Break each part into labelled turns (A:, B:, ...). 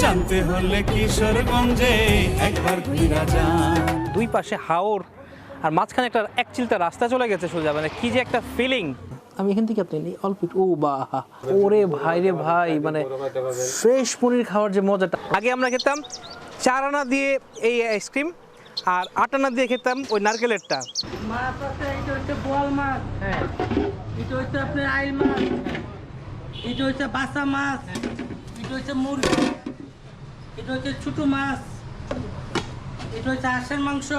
A: জানতে হলে কিশোরগঞ্জে একবার ঘুরা যান।
B: দুই পাশে হাওর আর মাঝখানে একটা একচিলটা রাস্তা চলে গেছে সোজা, মানে কি যে একটা ফিলিং। আমি এখান থেকে আপনি ও বাহা, ওরে ভাই রে ভাই, মানে ফ্রেশ পনির খাওয়ার যে মজাটা। আগে আমরা খেতাম 4 আনা দিয়ে এই আইসক্রিম, আর 8 আনা দিয়ে খেতাম ওই নারকেলেরটা।
C: মাছ আছে, এটা হচ্ছে বোয়াল মাছ, হ্যাঁ, এটা হচ্ছে আপনার আইল মাছ, এটা হচ্ছে বাসা মাছ, এটা হচ্ছে মুরগি, এটা হচ্ছে ছোট মাছ, এটা হচ্ছে হাঁসের মাংস।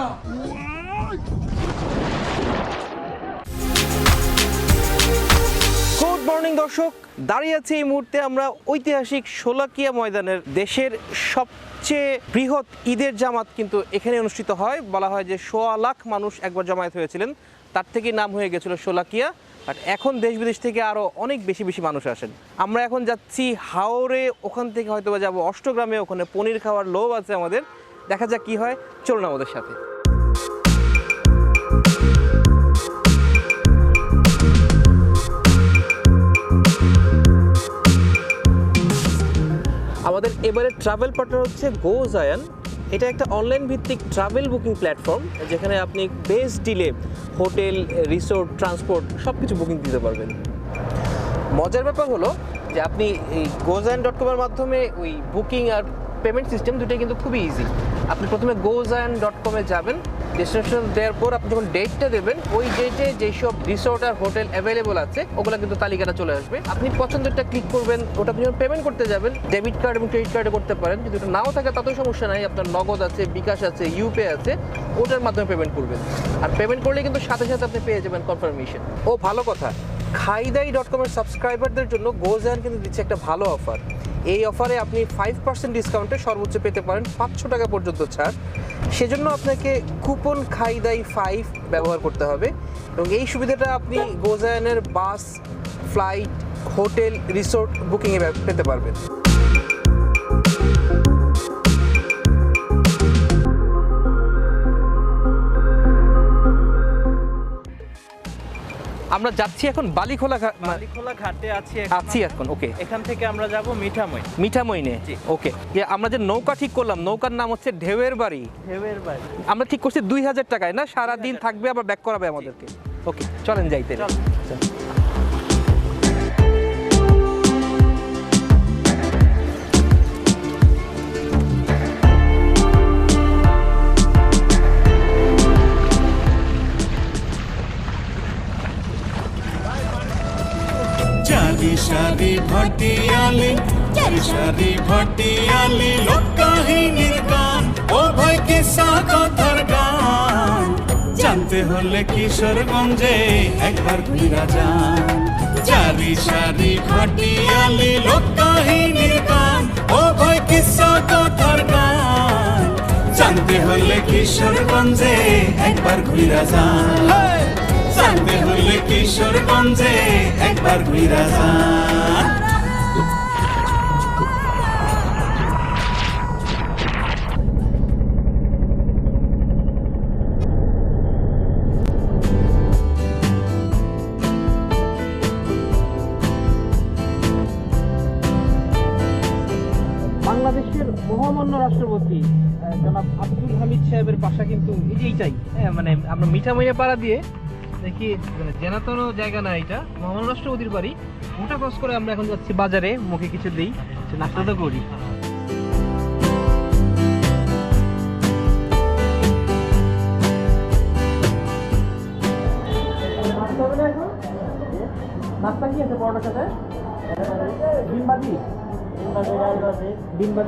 B: গুড মর্নিং দর্শক, দাঁড়িয়ে আছি এই মুহূর্তে আমরা ঐতিহাসিক শোলাকিয়া ময়দানের। দেশের সবচেয়ে বৃহৎ ঈদের জামাত কিন্তু এখানে অনুষ্ঠিত হয়। বলা হয় যে 1.25 লাখ মানুষ একবার জমায়েত হয়েছিলেন, তার থেকে নাম হয়ে গেছিল শোলাকিয়া। বাট এখন দেশ বিদেশ থেকে আরও অনেক বেশি বেশি মানুষ আসেন। আমরা এখন যাচ্ছি হাওরে, ওখান থেকে হয়তো বা যাবো অষ্টগ্রামে, ওখানে পনির খাওয়ার লোভ আছে আমাদের। দেখা যাক কি হয়, চলুন আমাদের সাথে। আমাদের এবারে ট্রাভেল পার্টনার হচ্ছে গোজায়ান। এটা একটা অনলাইন ভিত্তিক ট্রাভেল বুকিং প্ল্যাটফর্ম, যেখানে আপনি best delay hotel, resort, transport সব কিছু বুকিং দিতে পারবেন। মজার ব্যাপার হলো যে আপনি এই gozayan.com-এর মাধ্যমে ওই বুকিং আর পেমেন্ট সিস্টেম দুটোই কিন্তু খুবই ইজি। আপনি প্রথমে gozayan.com-এ যাবেন, ডেস্টিনেশন দেওয়ার পর আপনি যখন ডেটটা দেবেন, ওই ডেটে যেসব রিসোর্ট আর হোটেল অ্যাভেলেবল আছে ওগুলো কিন্তু তালিকাটা চলে আসবে। আপনি পছন্দেরটা ক্লিক করবেন, ওটা আপনি যখন পেমেন্ট করতে যাবেন ডেবিট কার্ড এবং ক্রেডিট কার্ডে করতে পারেন। যদি ওটা নাও থাকে তাতেও সমস্যা নাই, আপনার নগদ আছে, বিকাশ আছে, ইউপে আছে, ওটার মাধ্যমে পেমেন্ট করবেন। আর পেমেন্ট করলে কিন্তু সাথে সাথে আপনি পেয়ে যাবেন কনফার্মেশন। ও ভালো কথা, খাইদাই.com-এর সাবস্ক্রাইবারদের জন্য গোজায়ান কিন্তু দিচ্ছে একটা ভালো অফার। এই অফারে আপনি 5% ডিসকাউন্টে সর্বোচ্চ পেতে পারেন 500 টাকা পর্যন্ত ছাড়। সেজন্য আপনাকে কুপন খাইদাই 5 ব্যবহার করতে হবে, এবং এই সুবিধাটা আপনি গোজায়ানের বাস, ফ্লাইট, হোটেল, রিসোর্ট বুকিংয়ে পেতে পারবেন। আমরা যাচ্ছি এখন বালিখোলা
D: ঘাটে
B: আছি এখন। ওকে,
D: এখান থেকে আমরা যাব
B: মিঠামইনে। ওকে, আমরা যে নৌকা ঠিক করলাম, নৌকার নাম হচ্ছে ঢেউয়ের বাড়ি। আমরা ঠিক করছি 2000 টাকায় না, সারাদিন থাকবে, আবার ব্যাক করাবে আমাদেরকে। ওকে, চলেন যাইতে।
A: সারি ভাটিয়ালি, সারি ভাটিয়ালি, লোককাহিনীর গান, ও ভাই কিসা কথার গান। জানতে হলে কিশোরগঞ্জে একবার ঘুরা যান। চারি সারি ভাটিয়ালি, লোককাহিনীর গান, ও ভাই কিসা কথার গান। জানতে হলে কিশোরগঞ্জে একবার ঘুরা যান। জানতে হলে কিশোরগঞ্জে একবার ঘুরা যান।
B: বাংলাদেশের মহামান্য রাষ্ট্রপতি জনাব আব্দুল হামিদ সাহেবের বাসা কিন্তু এইটাই। মানে আমরা মিঠামইনে পাড়া দিয়ে দেখি, মানে জেনাতনও জায়গা না, এটা মহামান্য রাষ্ট্রপতির বাড়ি। ওটা ক্রস করে আমরা এখন যাচ্ছি বাজারে, মুখে কিছু দিই, নাস্তা তো করি। নাস্তা কি আছে পরোটার সাথে? ডিমবাজি,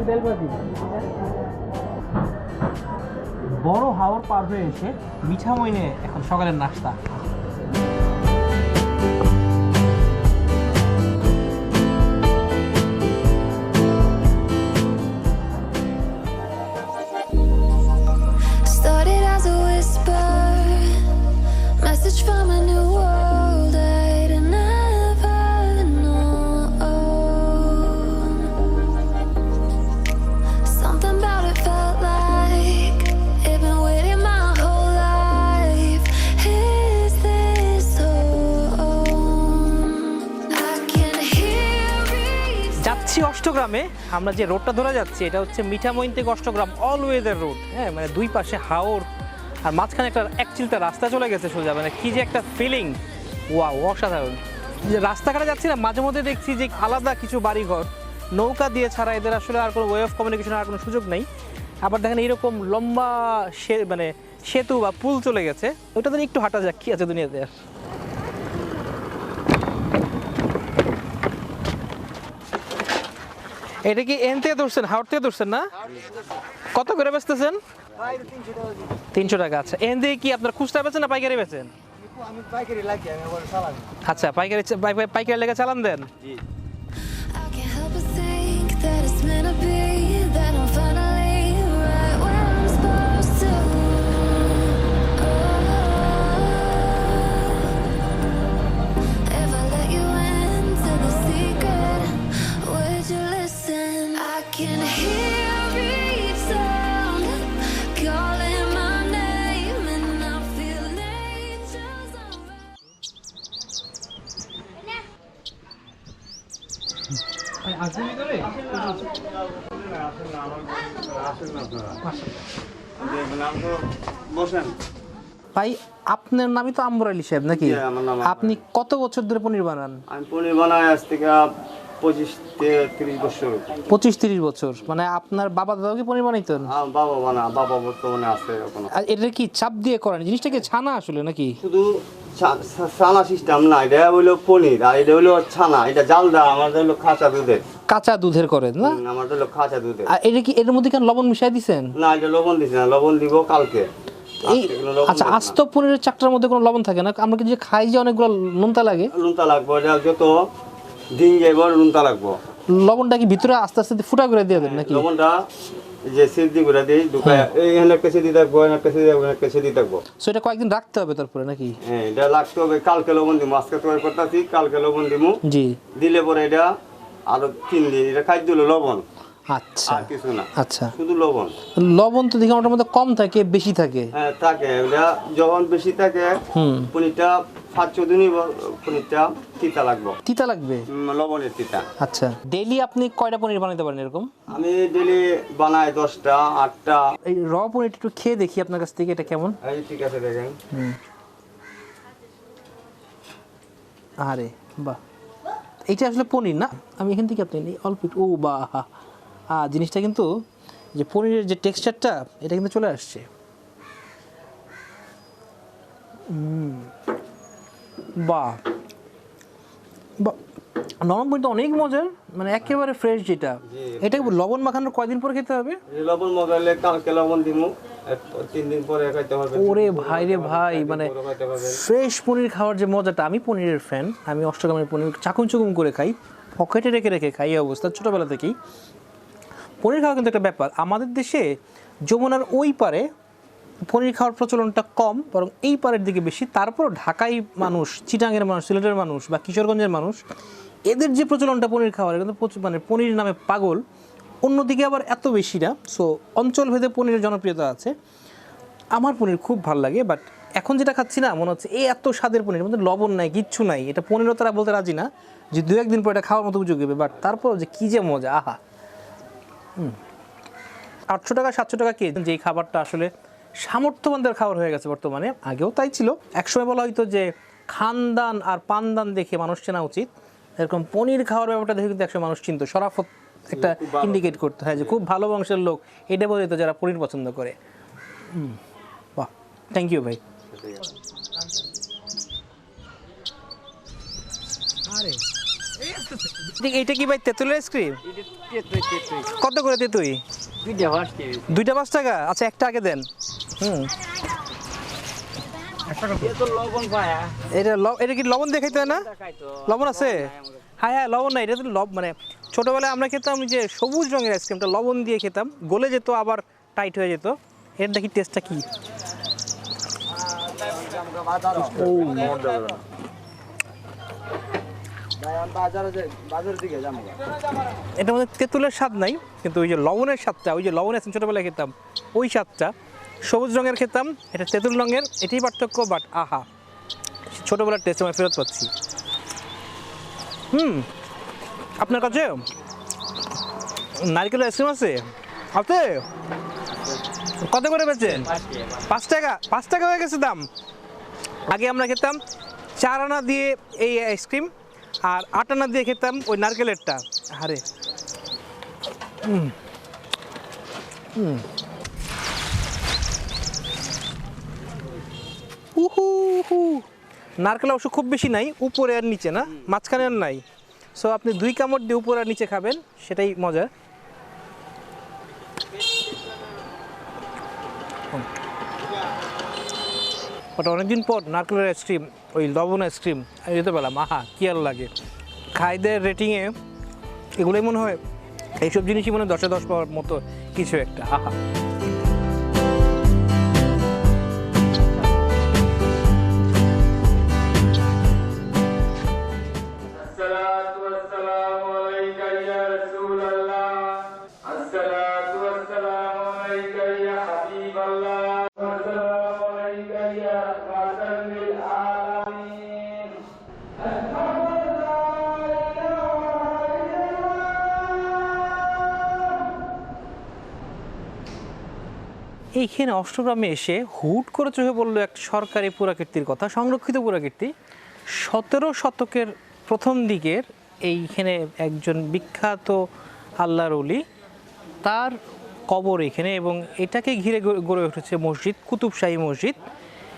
B: তেলবাজি। বড় হাওর পার হয়ে এসে মিঠামইনে এখন সকালের নাস্তা।
E: Started as a whisper, message from a new world I'd never known. Something about it felt like it'd been waiting my whole life. It's
B: যাচ্ছি অষ্টগ্রামে। আমরা যে রোডটা ধরে যাচ্ছি এটা হচ্ছে মিঠামইন থেকে অষ্টগ্রাম অল ওয়েদার রোড। হ্যাঁ, মানে দুই পাশে হাওর আর মাঝখানে একটা অ্যাকচুয়ালি রাস্তা চলে গেছে সোজা, মানে কি যে একটা ফিলিং, ওয়াও, অসাধারণ। যে রাস্তাঘাটে যাচ্ছি না, মাঝে মধ্যে দেখছি যে আলাদা কিছু বাড়িঘর নৌকা দিয়ে ছাড়া এদের আসলে আর কোনো ওয়ে অফ কমিউনিকেশন আর কোনো সুযোগ নেই। আবার দেখেন এইরকম লম্বা মানে সেতু বা পুল চলে গেছে, ওইটা তো একটু হাঁটা যাক, কি আছে দুনিয়াতে আর। এটা কি এন থেকে ধরছেন, হাওড় থেকে ধরছেন না? কত করে বেচতেছেন? 300 টাকা। আচ্ছা, এন দিয়ে কি আপনার খুচরা বেচেন না পাইকারি বেচেন? আচ্ছা, পাইকারি লেগে চালান দেন।
E: I can't help but think that it's meant to be, that I'm finally right where I'm supposed to. If I let you into the secret, would you listen? I can hear each sound calling my name, and I feel nature's around.
A: বসেন।
B: ভাই, আপনার নামই তো আম্বর আলী সাহেব নাকি?
A: জি, আমার নাম
B: আপনি কত বছর ধরে পনির বানান?
A: আমি পনির বানাই আজ থেকে 25-30 বছর।
B: 25-30 বছর। মানে আপনার বাবা দাদাও কি পনির বানাইতেন?
A: বাবা বর্তমানে আছে এখনো।
B: আর এটা কি চাপ দিয়ে করেন? জিনিসটা কি ছানা আসলে নাকি?
A: শুধু ছানা সিস্টেম না, এটা হলো পনির আর এটা হলো ছানা। এটা জালদা, আমাদের হলো কাঁচা দুধের।
B: কাঁচা দুধের করেন না?
A: আমাদের হলো কাঁচা দুধের।
B: আর এটা কি এর মধ্যে কেন লবণ মিশাই দিছেন?
A: না, এটা লবণ দিছি না, লবণ দিব কালকে।
B: এই আচ্ছা, আস্ত পনিরের চাকটার মধ্যে কোনো লবণ থাকে না? আমরা কি যে খাই যে অনেকগুলো নুনতা লাগে?
A: নুনতা লাগবো, এটা যত দিন যাইব নুনতা লাগবো।
B: লবণটা কি ভিতরে আস্তে আস্তে ফুটা করে দিয়ে দেন নাকি?
A: লবণটা যে সিদ্ধি করে দিই দুপায়, এইখানে কেসে দিয়ে থাকবো, এখানে কেসে দিয়ে থাকবো, কেসে দিয়ে থাকবো।
B: সো এটা কয়েকদিন রাখতে হবে তারপরে নাকি?
A: হ্যাঁ, এটা লাগতে হবে। কালকে লবণ দিব, আজকে তৈরি করতেছি, কালকে লবণ দিব।
B: জি।
A: দিলে পরে এটা আরো 3 দিন, এটা খাদ্য হলো লবণ,
B: আচ্ছা
A: আর কিছু না।
B: আচ্ছা,
A: শুধু লবণ।
B: লবণ তো দেখি ওটার মধ্যে কম থাকে বেশি থাকে?
A: হ্যাঁ থাকে, এটা যখন বেশি থাকে পনিরটা 5-6 দিনই পনিরটা তিতা লাগবে।
B: তিতা লাগবে?
A: লবণের তিতা।
B: আচ্ছা, ডেইলি আপনি কয়টা পনির বানাতে পারেন এরকম?
A: আমি ডেলি বানাই 10টা 8টা।
B: এই র পনির একটু খেয়ে দেখি আপনার কাছ থেকে, এটা কেমন?
A: এই ঠিক আছে, দেখেন।
B: আরে বাহ, এইটা আসলে পনির না? আমি এখান থেকে আপনি অল্প একটু, ও বাহ, জিনিসটা কিন্তু যে পনিরের যে টেক্সচারটা এটা কিন্তু চলে আসছে। বাহ বাহ, নরম পনিরটা অনেক মজার, মানে একেবারে ফ্রেশ যেটা। এটা লবণ মাখানোর কয়দিন পরে খেতে হবে?
A: লবণ মগালে কালকে লবণ দিমু, 3 দিন পরে খাইতে হবে।
B: ওরে ভাই রে ভাই, মানে ফ্রেশ পনির খাওয়ার যে মজাটা। আমি পনিরের ফ্যান, আমি অষ্টগ্রামের পনির চাকুম চুকুম করে খাই, পকেটে রেখে রেখে খাই, এই অবস্থা ছোটোবেলা থেকেই। পনির খাওয়া কিন্তু একটা ব্যাপার। আমাদের দেশে যমুনার ওই পারে পনির খাওয়ার প্রচলনটা কম, বরং এই পারের দিকে বেশি। তারপর ঢাকাই মানুষ, চিটাঙের মানুষ, সিলেটের মানুষ বা কিশোরগঞ্জের মানুষ, এদের যে প্রচলনটা পনির খাওয়ার, কিন্তু মানে পনির নামে পাগল। অন্যদিকে আবার এত বেশি না। সো অঞ্চলভেদে পনিরের জনপ্রিয়তা আছে। আমার পনির খুব ভালো লাগে, বাট এখন যেটা খাচ্ছি না, মনে হচ্ছে এই এত স্বাদের পনির মধ্যে লবণ নাই, কিচ্ছু নাই। এটা পনিরও তারা বলতে রাজি না যে 2-1 দিন পর এটা খাওয়ার মতো উপযোগী হবে, বাট তারপর যে কী যে মজা, আহা। 800 টাকা 700 টাকা কেজি যেই খাবারটা আসলে সামর্থ্যবানদের খাবার হয়ে গেছে বর্তমানে। আগেও তাই ছিল। একসময় বলা হয়তো যে খানদান আর পানদান দেখে মানুষ চেনা উচিত, এরকম পনির খাওয়ার ব্যাপারটা দেখে কিন্তু একসময় মানুষ চিনত, শরাফত একটা ইন্ডিকেট করতো, হ্যাঁ, যে খুব ভালো বংশের লোক এটা বলে তো যারা পনির পছন্দ করে। বাহ, থ্যাংক ইউ ভাই। আরে এইটা কি ভাই তেঁতুলের আইসক্রিম? কত করে তেঁতুই? 2টা 5 টাকা। আচ্ছা, একটা আগে দেন। এটা কি লবণ দিয়ে খাইতে হয় না? লবণ আছে? হ্যাঁ হ্যাঁ, লবণ নাই। এটা তো মানে ছোটোবেলায় আমরা খেতাম যে সবুজ রঙের আইসক্রিমটা লবণ দিয়ে খেতাম, গলে যেত আবার টাইট হয়ে যেত। এর দেখি টেস্টটা কি। এটার মধ্যে তেঁতুলের স্বাদ নাই, কিন্তু ওই যে লবণের স্বাদটা, ওই যে লবণ আছে ছোটোবেলায় খেতাম ওই স্বাদটা, সবুজ রঙের খেতাম, এটা তেঁতুল রঙের, এটাই পার্থক্য। বাট আহা, ছোটোবেলার টেস্ট আমি ফেরত পাচ্ছি। আপনার কাছে নারকেল আইসক্রিম আছে আছে কত করে বেচেন? 5 টাকা। 5 টাকা হয়ে গেছে দাম। আগে আমরা খেতাম 4 আনা দিয়ে এই আইসক্রিম, আর 8 আনা দিয়ে খেতাম ওই নারকেলেরটা। আরে নারকেল অবশ্য খুব বেশি নাই, উপরে আর নিচে না, মাঝখানে আর নাই। সো আপনি 2 কামড় দিয়ে উপরে আর নিচে খাবেন, সেটাই মজা। ওটা অনেকদিন পর নারকেলের আইসক্রিম, ওই লবণ আইসক্রিম আমি যেতে পেলাম, আহা কি আর লাগে। খাইদের রেটিংয়ে এগুলোই মনে হয়, এইসব জিনিসই মনে হয় 10-এ 10 পাওয়ার মতো কিছু একটা। আহা
F: الصلاة والسلام عليك يا رسول الله الصلاة والسلام عليك يا حبيب الله والسلام عليك يا خاتم للعالمين
B: এইখানে অষ্টগ্রামে এসে হুট করে চোখে পড়লো এক সরকারি পুরাকীর্তির কথা, সংরক্ষিত পুরাকীর্তি। 17 শতকের প্রথম দিকের এইখানে একজন বিখ্যাত আল্লাহর ওলি, তার কবর এখানে, এবং এটাকে ঘিরে গড়ে উঠেছে মসজিদ, কুতুবশাহী মসজিদ।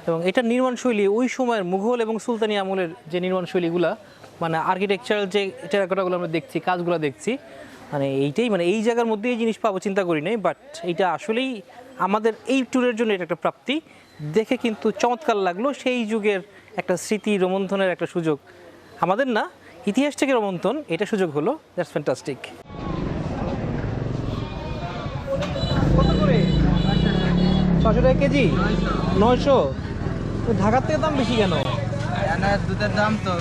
B: এবং এটার নির্মাণশৈলী ওই সময়ের মুঘল এবং সুলতানি আমলের যে নির্মাণশৈলীগুলো, মানে আর্কিটেকচারাল যে টেরাকোটাগুলো আমরা দেখছি, কাজগুলো দেখছি, মানে এইটাই, মানে এই জায়গার মধ্যে এই জিনিস পাবো চিন্তা করি নাই। বাট এইটা আসলেই আমাদের এই ট্যুরের জন্য এটা একটা প্রাপ্তি। দেখে কিন্তু চমৎকার লাগলো, সেই যুগের একটা স্মৃতি রোমন্থনের একটা সুযোগ, আমাদের না ইতিহাস থেকে রোমন্থন, এটা সুযোগ হলো। That's fantastic. কত করে? 600 টাকা কেজি? 900? ঢাকার থেকে দাম বেশি কেন?
G: দুধের দাম তো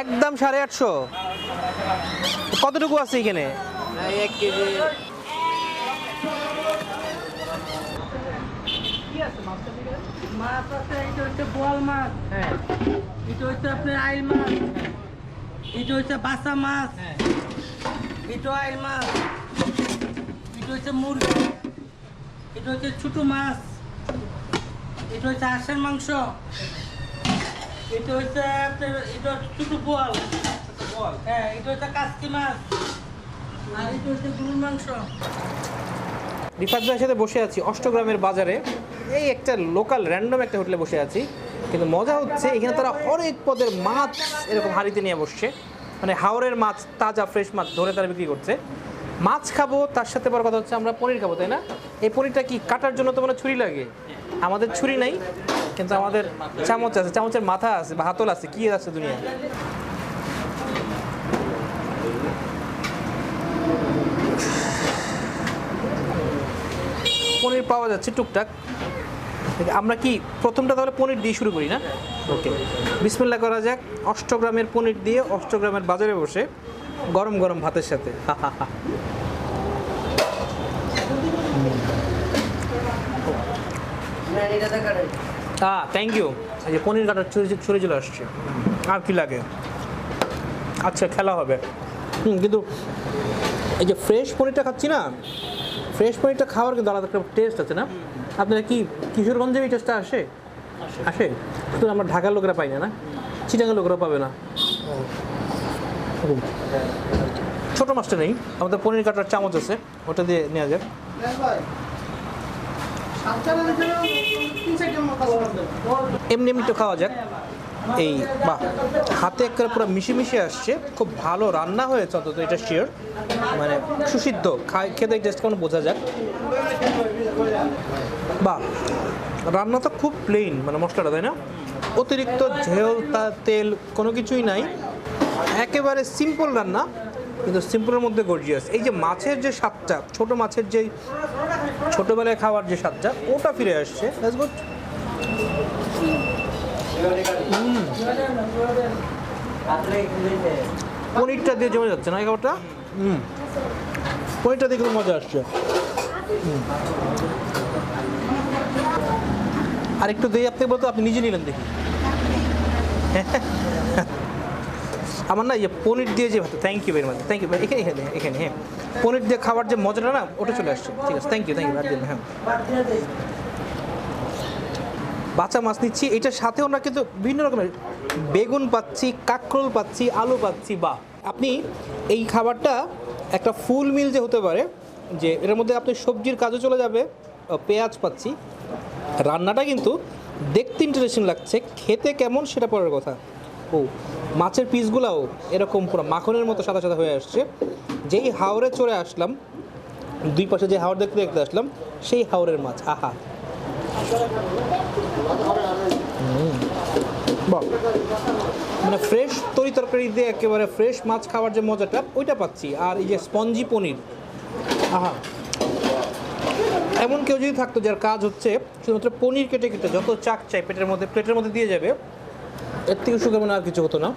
B: একদম 850। কতটুকু আছে এখানে?
G: 1 কেজি।
C: মাছ আছে, এটা হচ্ছে বোয়াল মাছ,
B: হ্যাঁ
C: এটা হচ্ছে আপনার আইল মাছ, এটা হচ্ছে বাসা মাছ, এটা আইল মাছ, এটা হচ্ছে মুরগি, এটা হচ্ছে ছোট মাছ, এটা হচ্ছে হাঁসের মাংস, এটা হচ্ছে আপনার, এটা ছোট বোয়াল, হ্যাঁ, এটা হচ্ছে কাসকি মাছ, আর এটা হচ্ছে গরুর মাংস।
B: রিফাত ভাইয়ের সাথে বসে আছি অষ্টগ্রামের বাজারে, এই একটা লোকাল র্যান্ডম একটা হোটেলে বসে আছি। কিন্তু মজা হচ্ছে এখানে তারা অনেক পদের মাছ এরকম হাঁড়িতে নিয়ে বসছে, মানে হাওরের মাছ, তাজা ফ্রেশ মাছ ধরে তারা বিক্রি করছে। মাছ খাবো, তার সাথে বড় কথা হচ্ছে আমরা পনির খাবো, তাই না? এই পনিরটা কি কাটার জন্য তো মানে ছুরি লাগে, আমাদের ছুরি নাই, কিন্তু আমাদের চামচ আছে, চামচের মাথা আছে বা হাতল আছে, কি আছে দুনিয়া। পনির পাওয়া যাচ্ছে টুকটাক। আমরা কি প্রথমটা তাহলে পনির দিয়ে শুরু করি না? ওকে, বিসমিল্লাহ করা যাক। অষ্টগ্রামের পনির দিয়ে অষ্টগ্রামের বাজারে বসে গরম গরম ভাতের সাথে। Thank you. এই যে পনির কাটার ছুরি চলে আসছে, আর কি লাগে? আচ্ছা, খেলা হবে। কিন্তু এই যে ফ্রেশ পনিরটা খাচ্ছি না, ফ্রেশ পনিরটা খাওয়ার কিন্তু আলাদা একটা টেস্ট আছে না? আপনারা কি কিশোরগঞ্জে এই টেস্টটা আসে? কিন্তু আমরা ঢাকার লোকেরা পাই না, না চিটাঙ্গের লোকেরা পাবে না। ছোটো মাছটা নেই, আমাদের পনির কাটার চামচ আছে, ওটা দিয়ে নেওয়া যাক। এমনি এমনি তো খাওয়া যাক। এই বাহ, হাতে একটা পুরো মিশে মিশে আসছে, খুব ভালো রান্না হয়েছে অন্তত, এটা শিওর, মানে সুসিদ্ধ, খেতে টেস্ট কেমন বোঝা যাক। বাহ, রান্না তো খুব প্লেন, মানে মশলাটা, তাই না? অতিরিক্ত ঝেল তেল কোনো কিছুই নাই, একেবারে সিম্পল রান্না, কিন্তু সিম্পলের মধ্যে গর্জিয়াস। এই যে মাছের যে স্বাদটা, ছোটো মাছের যে ছোটোবেলায় খাওয়ার যে স্বাদটা, ওটা ফিরে আসছে। That's good. পনিরটা দিয়ে জমে যাচ্ছে না এই খাবারটা। পনিরটা দিয়ে খুব মজা আসছে। আর একটু দিয়ে আপনি বলতো, আপনি নিজে নিলেন দেখি। আমার না পনির দিয়ে যে ভাত, thank you very much, thank you এখানে এখানে এখানে হ্যাঁ, পনির দিয়ে খাবার যে মজাটা না ওটা চলে আসছে। ঠিক আছে, থ্যাংক ইউ ভাত দিন। হ্যাঁ, বাচ্চা মাছ নিচ্ছি, এটার সাথে আমরা কিন্তু বিভিন্ন রকমের বেগুন পাচ্ছি, কাঁকরোল পাচ্ছি, আলু পাচ্ছি। বা আপনি এই খাবারটা একটা ফুল মিল যে হতে পারে, যে এটার মধ্যে আপনি সবজির কাজও চলে যাবে, পেঁয়াজ পাচ্ছি, রান্নাটা কিন্তু দেখতে ইন্টারেস্টিং লাগছে, খেতে কেমন সেটা পরের কথা। ও মাছের পিসগুলোও এরকম পুরো মাখনের মতো সাদা সাদা হয়ে আসছে। যেই হাওরে চড়ে আসলাম, দুই পাশে যে হাওর দেখতে দেখতে আসলাম, সেই হাওরের মাছ, আহা বাহ, মানে ফ্রেশ তরি তরকারি দিয়ে একেবারে ফ্রেশ মাছ খাওয়ার যে মজাটা ওইটা পাচ্ছি। আর এই যে স্পঞ্জি পনির, আহা, এমন কেউ যদি থাকতো যার কাজ হচ্ছে শুধুমাত্র পনির কেটে কেটে যত চাক চাই প্লেটের মধ্যে দিয়ে যাবে, এর থেকে সুখের মনে আর কিছু হতো না।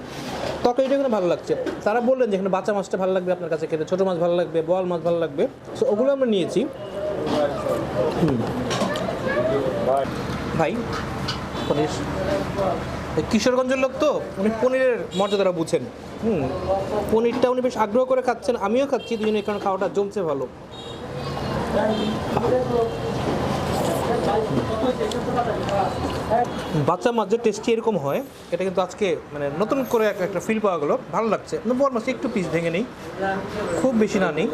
B: তরকারিটা এখানে ভালো লাগছে। তারা বললেন যে এখানে বাচ্চা মাছটা ভালো লাগবে আপনার কাছে খেতে, ছোটো মাছ ভালো লাগবে, বোয়াল মাছ ভালো লাগবে, সো ওগুলো আমরা নিয়েছি। ভাই পনির, কিশোরগঞ্জের লোক তো উনি পনিরের মর্যাদাটা বুঝেন। পনিরটা উনি বেশ আগ্রহ করে খাচ্ছেন, আমিও খাচ্ছি, দুজনে কারণ খাওয়াটা জমছে ভালো। বাচ্চা মাছ যে টেস্টি এরকম হয় এটা কিন্তু আজকে মানে নতুন করে একটা ফিল পাওয়া গেলো, ভালো লাগছে। বল মাছ একটু পিস ভেঙে নেই, খুব বেশি না নেই।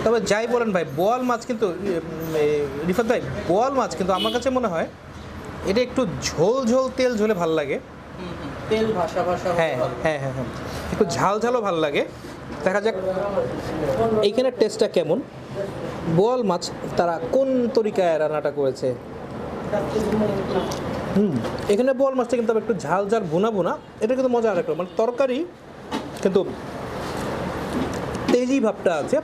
B: তবে যাই বলেন ভাই, বোয়াল মাছ কিন্তু রিফাত ভাই, বোয়াল মাছ কিন্তু আমার কাছে মনে হয় এটা একটু ঝোল ঝোল তেল ঝোলে ভালো লাগে,
G: তেল ভাষা ভাষা।
B: হ্যাঁ হ্যাঁ হ্যাঁ হ্যাঁ, একটু ঝাল ঝালও ভালো লাগে। দেখা যাক এইখানে টেস্টটা কেমন। বোয়াল মাছ তারা কোন তরিকায় রান্নাটা করেছে। এখানে বোয়াল মাছটা কিন্তু একটু ঝাল ঝাল ভুনা ভুনা, এটা কিন্তু মজা আরেকটা, মানে তরকারি কিন্তু তেজি ভাবটা আছে।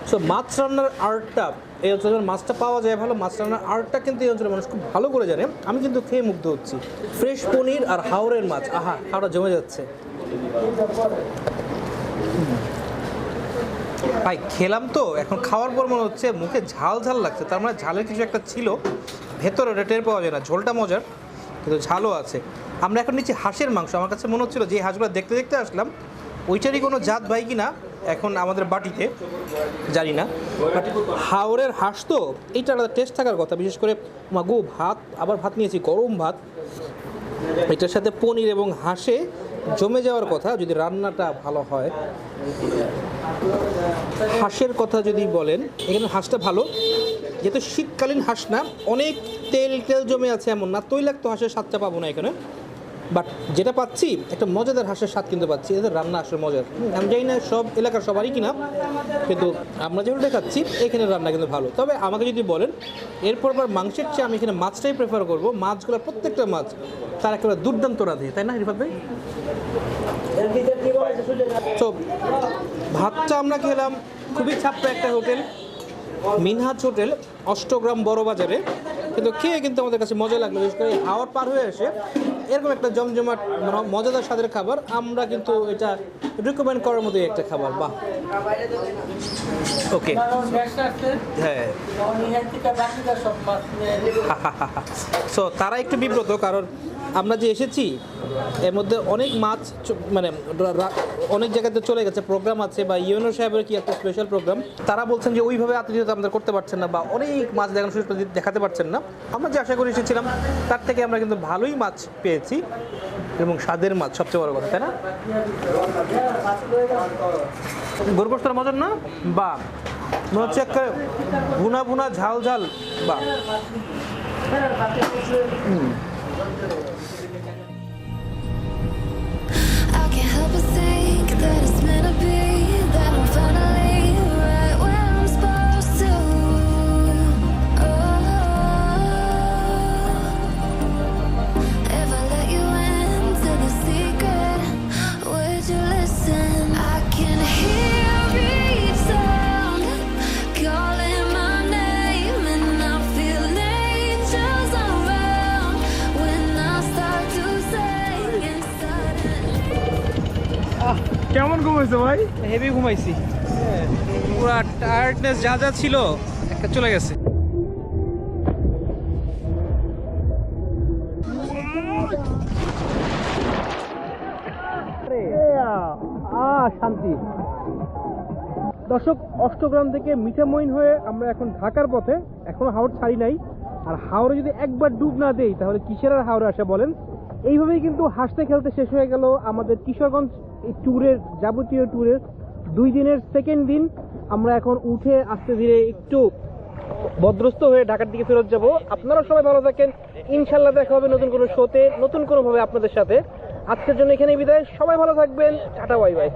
B: সো মাছ রান্নার আর্টটা এই অঞ্চলের মাছটা পাওয়া যায় ভালো, মাছ রান্নার আর্টটা কিন্তু এই অঞ্চলের মানুষ খুব ভালো করে জানে। আমি কিন্তু খেয়ে মুগ্ধ হচ্ছি। ফ্রেশ পনির আর হাওরের মাছ, আহা খাওয়াটা জমে যাচ্ছে ভাই। খেলাম তো, এখন খাওয়ার পর মনে হচ্ছে মুখে ঝাল ঝাল লাগছে, তার মানে ঝালের কিছু একটা ছিল ভেতরে, ওটা টের পাওয়া যায় না। ঝোলটা মজার কিন্তু ঝালও আছে। আমরা এখন নিচ্ছি হাঁসের মাংস। আমার কাছে মনে হচ্ছিলো যে হাঁসগুলো দেখতে দেখতে আসলাম ওইটারই কোনো জাত ভাই কিনা এখন আমাদের বাটিতে, জানি না। বাট হাওরের হাঁস তো এইটা আলাদা টেস্ট থাকার কথা। বিশেষ করে মাগো ভাত, আবার ভাত নিয়েছি গরম ভাত, এটার সাথে পনির এবং হাঁসে জমে যাওয়ার কথা যদি রান্নাটা ভালো হয়। হাঁসের কথা যদি বলেন, এখানে হাঁসটা ভালো, যেহেতু শীতকালীন হাঁস না, অনেক তেল টেল জমে আছে এমন না, তৈলাক্ত হাঁসের স্বাদটা পাবো না এখানে। বাট যেটা পাচ্ছি একটা মজাদার হাঁসের স্বাদ কিন্তু পাচ্ছি, এদের রান্না আসলে মজার। আমি জানি না সব এলাকার সবারই কিনা, কিন্তু আমরা যেগুলো খাচ্ছি এখানে রান্না কিন্তু ভালো। তবে আমাকে যদি বলেন এরপর আবার মাংসের চেয়ে আমি এখানে মাছটাই প্রেফার করবো। মাছগুলো প্রত্যেকটা মাছ তার একেবারে দুর্দান্ত রাঁধে, তাই না রিফাত ভাই? তো ভাতটা আমরা খেলাম খুবই ছাপ্পা একটা হোটেল, মিনহাজ হোটেল, অষ্টগ্রাম বড় বাজারে। কিন্তু খেয়ে কিন্তু আমাদের কাছে মজা লাগলো। বিশেষ করে হাওয়ার পার হয়ে এসে এরকম একটা জমজমাট মজাদার স্বাদের খাবার আমরা কিন্তু এটা রিকমেন্ড করার মতোই একটা খাবার। বাহ, ওকে, হ্যাঁ। সো তারা একটু বিব্রত, কারণ আমরা যে এসেছি এর মধ্যে অনেক মাছ মানে অনেক জায়গাতে চলে গেছে, প্রোগ্রাম আছে বা ইউএনও সাহেবের কি একটা স্পেশাল প্রোগ্রাম, তারা বলছেন যে ওইভাবে আতিথ্যতা আমাদের করতে পারছেন না বা অনেক মাছ দেখানো সুযোগ দেখাতে পারছেন না। আমরা যে আশা করে এসেছিলাম তার থেকে আমরা কিন্তু ভালোই মাছ পেয়েছি এবং স্বাদের মাছ সবচেয়ে বড় কথা, তাই না? গোরগোশটার মজার না, বা মনে হচ্ছে একটা ভুনা ভুনা ঝাল ঝাল, বা
E: I can't help but think that it's meant to be, that I'm finally right where I'm supposed to. If I let you into the secret, would you listen? I can hear each sound calling my name, and I feel angels around when I start to sing inside.
D: কেমন ঘুমাইছো ভাই?
B: Heavy ঘুমাইছি, পুরা tiredness যা যা ছিল একটা চলে গেছে।
H: আর শান্তি। দর্শক, অষ্টগ্রাম থেকে মিঠামইন হয়ে আমরা এখন ঢাকার পথে, এখনো হাওড় ছাড়ি নাই। আর হাওড়ে যদি একবার ডুব না দেই তাহলে কিসের আর হাওড়ে আসে বলেন। এইভাবেই কিন্তু হাসতে খেলতে শেষ হয়ে গেল আমাদের কিশোরগঞ্জ এই ট্যুরের, যাবতীয় ট্যুরের 2 দিনের সেকেন্ড দিন। আমরা এখন উঠে আস্তে ধীরে একটু বদ্রস্ত হয়ে ঢাকার দিকে ফেরত যাব। আপনারা সবাই ভালো থাকেন, ইনশাল্লাহ দেখা হবে নতুন কোনো শোতে, নতুন কোনো ভাবে আপনাদের সাথে। আজকের জন্য এখানেই বিদায়, সবাই ভালো থাকবেন, টাটা বাই বাই।